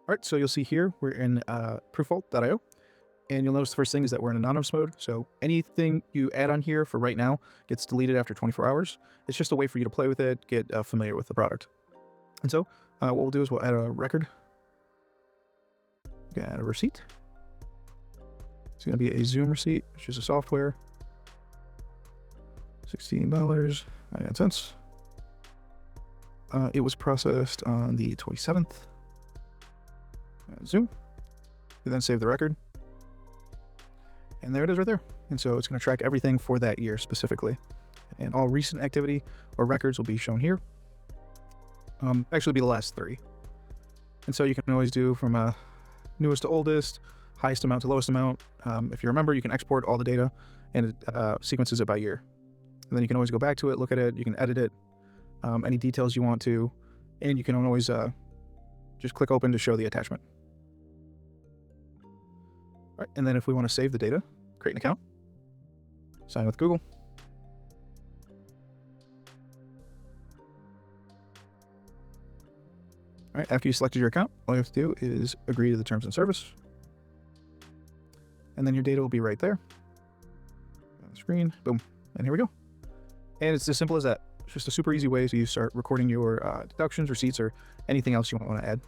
All right, so you'll see here we're in ProofVault.io, and you'll notice the first thing is that we're in anonymous mode. So anything you add on here for right now gets deleted after 24 hours. It's just a way for you to play with it, get familiar with the product. And so what we'll do is we'll add a record, add a receipt. It's going to be a Zoom receipt, which is a software. $16.99. It was processed on the 27th. Zoom. We then save the record. And there it is right there. And so it's going to track everything for that year specifically. And all recent activity or records will be shown here. Actually be the last 3. And so you can always do from newest to oldest, highest amount to lowest amount. If you remember, you can export all the data and it sequences it by year. And then you can always go back to it, look at it, you can edit it, any details you want to, and you can always just click open to show the attachment. All right, and then if we want to save the data, create an account, sign with Google. All right, after you selected your account, all you have to do is agree to the terms and service. And then your data will be right there on the screen. Boom. And here we go. And it's as simple as that. It's just a super easy way to start recording your deductions, receipts, or anything else you want to add.